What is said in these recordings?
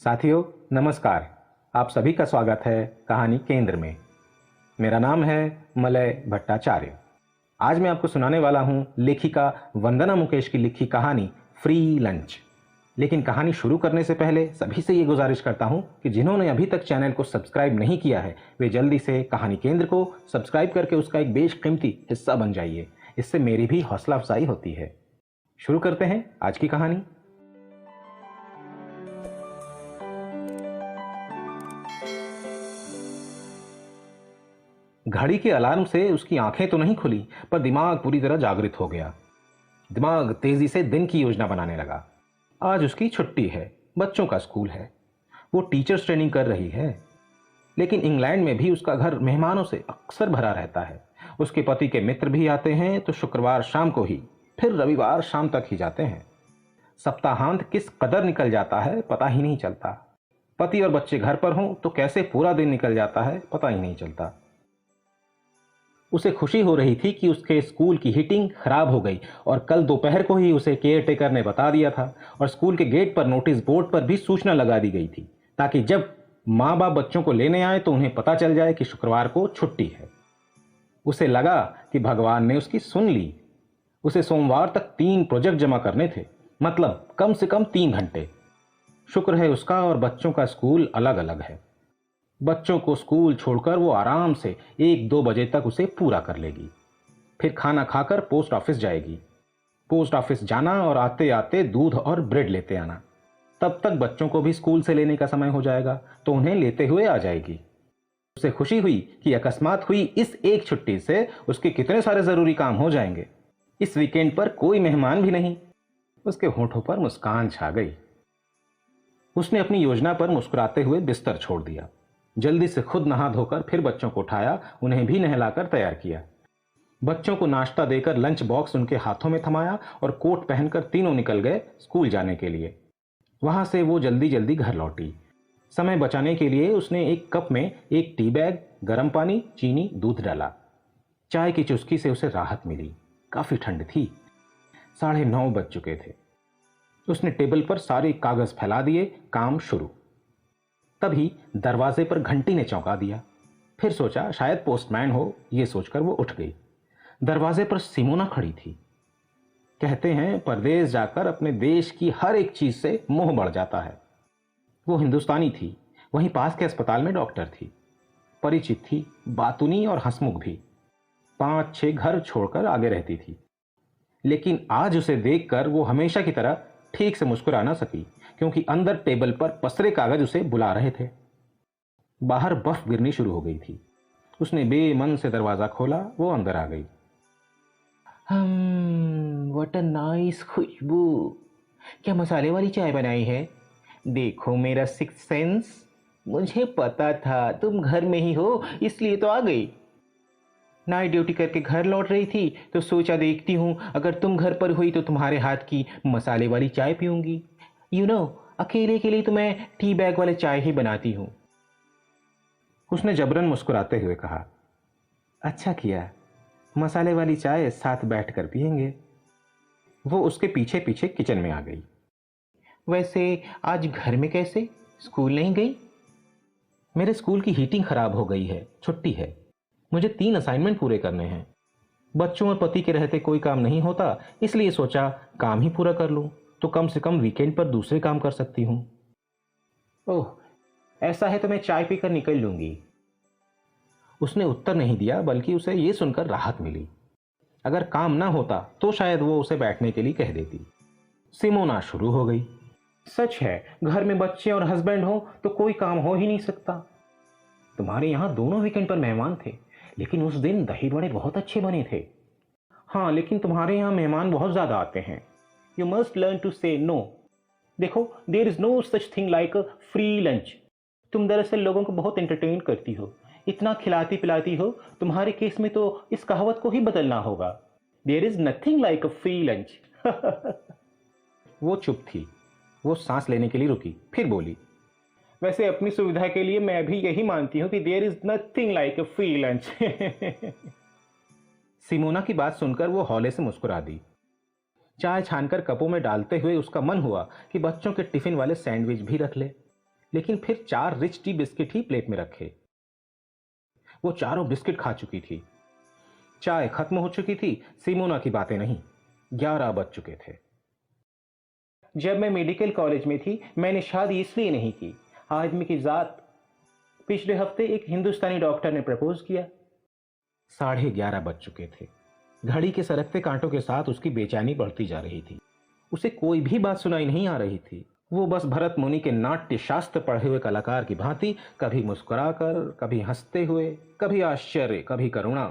साथियों नमस्कार। आप सभी का स्वागत है कहानी केंद्र में। मेरा नाम है मलय भट्टाचार्य। आज मैं आपको सुनाने वाला हूं लेखिका वंदना मुकेश की लिखी कहानी फ्री लंच। लेकिन कहानी शुरू करने से पहले सभी से ये गुजारिश करता हूं कि जिन्होंने अभी तक चैनल को सब्सक्राइब नहीं किया है वे जल्दी से कहानी केंद्र को सब्सक्राइब करके उसका एक बेशकीमती हिस्सा बन जाइए। इससे मेरी भी हौसला अफजाई होती है। शुरू करते हैं आज की कहानी। घड़ी के अलार्म से उसकी आंखें तो नहीं खुली, पर दिमाग पूरी तरह जागृत हो गया। दिमाग तेजी से दिन की योजना बनाने लगा। आज उसकी छुट्टी है, बच्चों का स्कूल है, वो टीचर्स ट्रेनिंग कर रही है। लेकिन इंग्लैंड में भी उसका घर मेहमानों से अक्सर भरा रहता है। उसके पति के मित्र भी आते हैं तो शुक्रवार शाम को ही, फिर रविवार शाम तक ही जाते हैं। सप्ताहांत किस कदर निकल जाता है पता ही नहीं चलता। पति और बच्चे घर पर हों तो कैसे पूरा दिन निकल जाता है पता ही नहीं चलता। उसे खुशी हो रही थी कि उसके स्कूल की हीटिंग खराब हो गई और कल दोपहर को ही उसे केयरटेकर ने बता दिया था और स्कूल के गेट पर नोटिस बोर्ड पर भी सूचना लगा दी गई थी, ताकि जब माँ बाप बच्चों को लेने आए तो उन्हें पता चल जाए कि शुक्रवार को छुट्टी है। उसे लगा कि भगवान ने उसकी सुन ली। उसे सोमवार तक 3 प्रोजेक्ट जमा करने थे, मतलब कम से कम 3 घंटे। शुक्र है उसका और बच्चों का स्कूल अलग अलग है। बच्चों को स्कूल छोड़कर वो आराम से 1-2 बजे तक उसे पूरा कर लेगी। फिर खाना खाकर पोस्ट ऑफिस जाएगी। पोस्ट ऑफिस जाना और आते आते दूध और ब्रेड लेते आना। तब तक बच्चों को भी स्कूल से लेने का समय हो जाएगा तो उन्हें लेते हुए आ जाएगी। उसे खुशी हुई कि अकस्मात हुई इस एक छुट्टी से उसके कितने सारे जरूरी काम हो जाएंगे। इस वीकेंड पर कोई मेहमान भी नहीं। उसके होठों पर मुस्कान छा गई। उसने अपनी योजना पर मुस्कुराते हुए बिस्तर छोड़ दिया। जल्दी से खुद नहा धोकर फिर बच्चों को उठाया, उन्हें भी नहलाकर तैयार किया। बच्चों को नाश्ता देकर लंच बॉक्स उनके हाथों में थमाया और कोट पहनकर तीनों निकल गए स्कूल जाने के लिए। वहां से वो जल्दी जल्दी घर लौटी। समय बचाने के लिए उसने एक कप में एक टी बैग, गर्म पानी, चीनी, दूध डाला। चाय की चुस्की से उसे राहत मिली। काफी ठंड थी। 9:30 बज चुके थे। उसने टेबल पर सारे कागज फैला दिए। काम शुरू। तभी दरवाजे पर घंटी ने चौंका दिया। फिर सोचा शायद पोस्टमैन हो, यह सोचकर वो उठ गई। दरवाजे पर सिमोना खड़ी थी। कहते हैं परदेश जाकर अपने देश की हर एक चीज से मोह बढ़ जाता है। वो हिंदुस्तानी थी, वहीं पास के अस्पताल में डॉक्टर थी। परिचित थी, बातूनी और हंसमुख भी। 5-6 घर छोड़कर आगे रहती थी। लेकिन आज उसे देखकर वो हमेशा की तरह ठीक से मुस्कुरा ना सकी, क्योंकि अंदर टेबल पर पसरे कागज उसे बुला रहे थे। बाहर बर्फ गिरनी शुरू हो गई थी। उसने बेमन से दरवाजा खोला, वो अंदर आ गई। व्हाट अ नाइस खुशबू। क्या मसाले वाली चाय बनाई है? देखो मेरा सिक्स सेंस। मुझे पता था तुम घर में ही हो, इसलिए तो आ गई। नाइट ड्यूटी करके घर लौट रही थी तो सोचा देखती हूँ अगर तुम घर पर हुई तो तुम्हारे हाथ की मसाले वाली चाय पीऊंगी। अकेले के लिए तो मैं टी बैग वाले चाय ही बनाती हूँ। उसने जबरन मुस्कुराते हुए कहा। अच्छा किया, मसाले वाली चाय साथ बैठकर पिएंगे। वो उसके पीछे पीछे किचन में आ गई। वैसे आज घर में कैसे? स्कूल नहीं गई? मेरे स्कूल की हीटिंग खराब हो गई है, छुट्टी है। मुझे 3 असाइनमेंट पूरे करने हैं। बच्चों और पति के रहते कोई काम नहीं होता, इसलिए सोचा काम ही पूरा कर लूं तो कम से कम वीकेंड पर दूसरे काम कर सकती हूं। ओह, ऐसा है तो मैं चाय पीकर निकल लूंगी। उसने उत्तर नहीं दिया, बल्कि उसे यह सुनकर राहत मिली। अगर काम ना होता तो शायद वो उसे बैठने के लिए कह देती। सिमोना शुरू हो गई। सच है, घर में बच्चे और हस्बैंड हो तो कोई काम हो ही नहीं सकता। तुम्हारे यहां दोनों वीकेंड पर मेहमान थे, लेकिन उस दिन दही बड़े बहुत अच्छे बने थे। हाँ, लेकिन तुम्हारे यहां मेहमान बहुत ज्यादा आते हैं। You must learn to say no. देखो, there is no such thing like a free lunch. तुम दरअसल लोगों को बहुत एंटरटेन करती हो, इतना खिलाती पिलाती हो। तुम्हारे केस में तो इस कहावत को ही बदलना होगा। There is nothing like a free lunch. वो चुप थी। वो सांस लेने के लिए रुकी, फिर बोली, वैसे अपनी सुविधा के लिए मैं भी यही मानती हूं कि there is nothing like a free lunch. Simona की बात सुनकर वो हौले से मुस्कुरा दी। चाय छानकर कपों में डालते हुए उसका मन हुआ कि बच्चों के टिफिन वाले सैंडविच भी रख ले। लेकिन फिर 4 रिच टी बिस्किट ही प्लेट में रखे। वो चारों बिस्किट खा चुकी थी। चाय खत्म हो चुकी थी, सिमोना की बातें नहीं। 11 बज चुके थे। जब मैं मेडिकल कॉलेज में थी मैंने शादी इसलिए नहीं की, आदमी की जात। पिछले हफ्ते एक हिंदुस्तानी डॉक्टर ने प्रपोज किया। 11:30 बज चुके थे। घड़ी के सरकते कांटों के साथ उसकी बेचैनी बढ़ती जा रही थी। उसे कोई भी बात सुनाई नहीं आ रही थी। वो बस भरत मुनि के नाट्य शास्त्र पढ़े हुए कलाकार की भांति कभी मुस्कुराकर, कभी हंसते हुए, कभी आश्चर्य, कभी करुणा,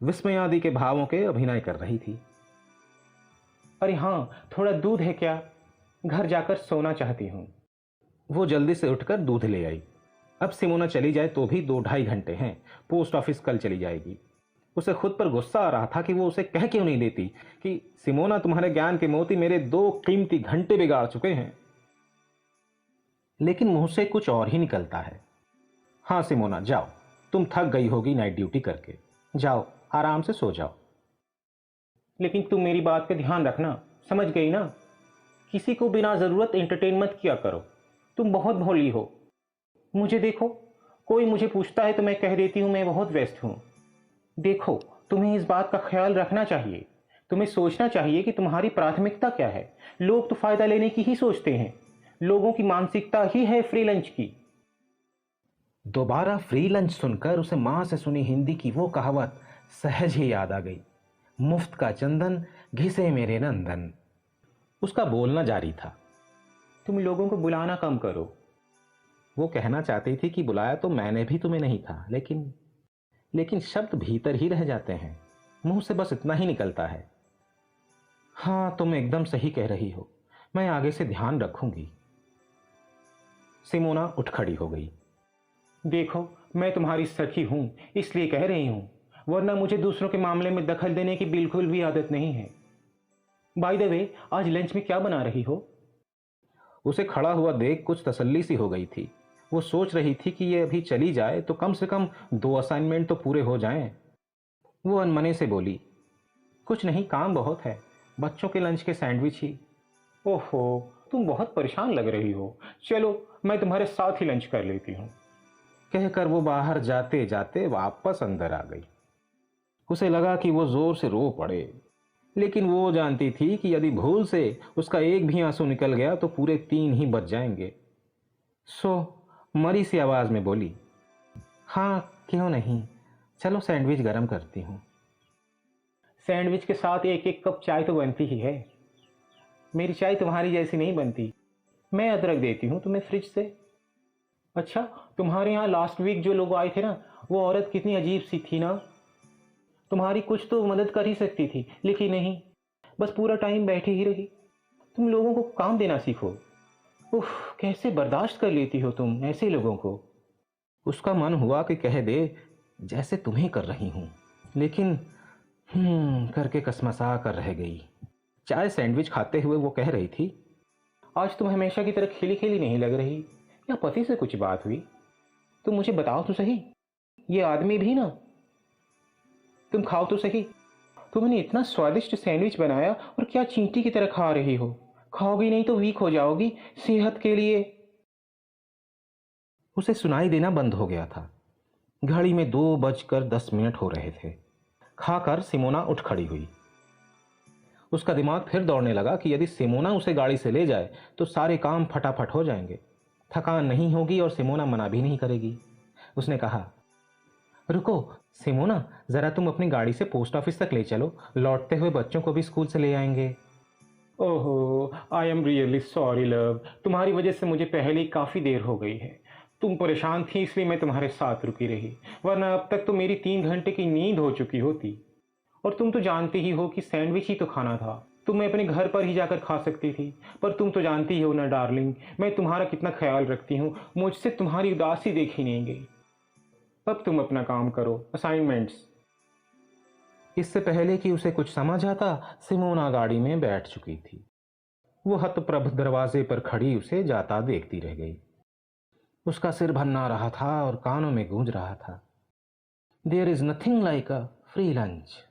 विस्मय आदि के भावों के अभिनय कर रही थी। अरे हाँ, थोड़ा दूध है क्या? घर जाकर सोना चाहती हूँ। वो जल्दी से उठकर दूध ले आई। अब सिमोना चली जाए तो भी 2-2.5 घंटे हैं। पोस्ट ऑफिस कल चली जाएगी। उसे खुद पर गुस्सा आ रहा था कि वो उसे कह क्यों नहीं देती कि सिमोना, तुम्हारे ज्ञान के मोती मेरे 2 कीमती घंटे बिगाड़ चुके हैं। लेकिन मुंह से कुछ और ही निकलता है। हाँ सिमोना, जाओ, तुम थक गई होगी नाइट ड्यूटी करके। जाओ, आराम से सो जाओ। लेकिन तुम मेरी बात पे ध्यान रखना, समझ गई ना? किसी को बिना जरूरत एंटरटेन मत किया करो। तुम बहुत भोली हो। मुझे देखो, कोई मुझे पूछता है तो मैं कह देती हूँ मैं बहुत व्यस्त हूँ। देखो, तुम्हें इस बात का ख्याल रखना चाहिए। तुम्हें सोचना चाहिए कि तुम्हारी प्राथमिकता क्या है। लोग तो फायदा लेने की ही सोचते हैं। लोगों की मानसिकता ही है फ्री लंच की। दोबारा फ्री लंच सुनकर उसे मां से सुनी हिंदी की वो कहावत सहज ही याद आ गई। मुफ्त का चंदन घिसे मेरे नंदन। उसका बोलना जारी था। तुम लोगों को बुलाना कम करो। वो कहना चाहती थी कि बुलाया तो मैंने भी तुम्हें नहीं था, लेकिन शब्द भीतर ही रह जाते हैं। मुंह से बस इतना ही निकलता है। हाँ, तुम एकदम सही कह रही हो। मैं आगे से ध्यान रखूंगी। सिमोना उठ खड़ी हो गई। देखो, मैं तुम्हारी सखी हूं, इसलिए कह रही हूं, वरना मुझे दूसरों के मामले में दखल देने की बिल्कुल भी आदत नहीं है। बाय द वे, आज लंच में क्या बना रही हो? उसे खड़ा हुआ देख कुछ तसल्ली सी हो गई थी। वो सोच रही थी कि ये अभी चली जाए तो कम से कम 2 असाइनमेंट तो पूरे हो जाएं। वो अनमने से बोली, कुछ नहीं, काम बहुत है, बच्चों के लंच के सैंडविच ही। ओहो, तुम बहुत परेशान लग रही हो। चलो, मैं तुम्हारे साथ ही लंच कर लेती हूँ। कहकर वो बाहर जाते जाते वापस अंदर आ गई। उसे लगा कि वो जोर से रो पड़े, लेकिन वो जानती थी कि यदि भूल से उसका एक भी आंसू निकल गया तो पूरे 3 ही बच जाएंगे। सो मरी सी आवाज में बोली, हाँ क्यों नहीं, चलो सैंडविच गरम करती हूँ। सैंडविच के साथ एक एक कप चाय तो बनती ही है। मेरी चाय तुम्हारी जैसी नहीं बनती। मैं अदरक देती हूँ तुम्हें फ्रिज से। अच्छा, तुम्हारे यहाँ लास्ट वीक जो लोग आए थे ना, वो औरत कितनी अजीब सी थी ना। तुम्हारी कुछ तो मदद कर ही सकती थी, लेकिन नहीं, बस पूरा टाइम बैठी ही रही। तुम लोगों को काम देना सीखो। उफ, कैसे बर्दाश्त कर लेती हो तुम ऐसे लोगों को। उसका मन हुआ कि कह दे जैसे तुम्हें कर रही हूं, लेकिन करके कसमसा कर रह गई। चाय सैंडविच खाते हुए वो कह रही थी, आज तुम हमेशा की तरह खिली खिली नहीं लग रही। या पति से कुछ बात हुई? तुम मुझे बताओ तो सही। ये आदमी भी ना। तुम खाओ तो सही। तुमने इतना स्वादिष्ट सैंडविच बनाया और क्या चींटी की तरह खा रही हो। खाओगी नहीं तो वीक हो जाओगी, सेहत के लिए। उसे सुनाई देना बंद हो गया था। घड़ी में 2:10 हो रहे थे। खाकर सिमोना उठ खड़ी हुई। उसका दिमाग फिर दौड़ने लगा कि यदि सिमोना उसे गाड़ी से ले जाए तो सारे काम फटाफट हो जाएंगे, थकान नहीं होगी और सिमोना मना भी नहीं करेगी। उसने कहा, रुको सिमोना, जरा तुम अपनी गाड़ी से पोस्ट ऑफिस तक ले चलो, लौटते हुए बच्चों को भी स्कूल से ले आएंगे। ओहो, I am really sorry love, तुम्हारी वजह से मुझे पहले ही काफ़ी देर हो गई है। तुम परेशान थी इसलिए मैं तुम्हारे साथ रुकी रही, वरना अब तक तो मेरी 3 घंटे की नींद हो चुकी होती। और तुम तो जानती ही हो कि सैंडविच ही तो खाना था। तुम मैं अपने घर पर ही जाकर खा सकती थी, पर तुम तो जानती ही हो ना डार्लिंग, मैं तुम्हारा कितना ख्याल रखती हूँ। मुझसे तुम्हारी उदासी देखी नहीं गई। अब तुम अपना काम करो, असाइनमेंट्स। इससे पहले कि उसे कुछ समझ आता, सिमोना गाड़ी में बैठ चुकी थी। वो हतप्रभ दरवाजे पर खड़ी उसे जाता देखती रह गई। उसका सिर भन्ना रहा था और कानों में गूंज रहा था, there is nothing like a free lunch.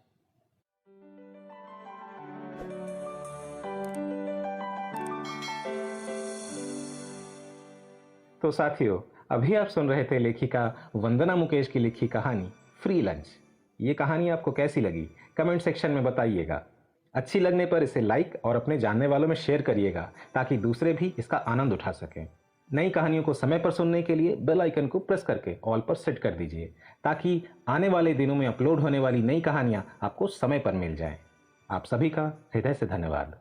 तो साथियों, अभी आप सुन रहे थे लेखिका वंदना मुकेश की लिखी कहानी फ्री लंच। ये कहानी आपको कैसी लगी कमेंट सेक्शन में बताइएगा। अच्छी लगने पर इसे लाइक और अपने जानने वालों में शेयर करिएगा ताकि दूसरे भी इसका आनंद उठा सकें। नई कहानियों को समय पर सुनने के लिए बेल आइकन को प्रेस करके ऑल पर सेट कर दीजिए ताकि आने वाले दिनों में अपलोड होने वाली नई कहानियां आपको समय पर मिल जाएं। आप सभी का हृदय से धन्यवाद।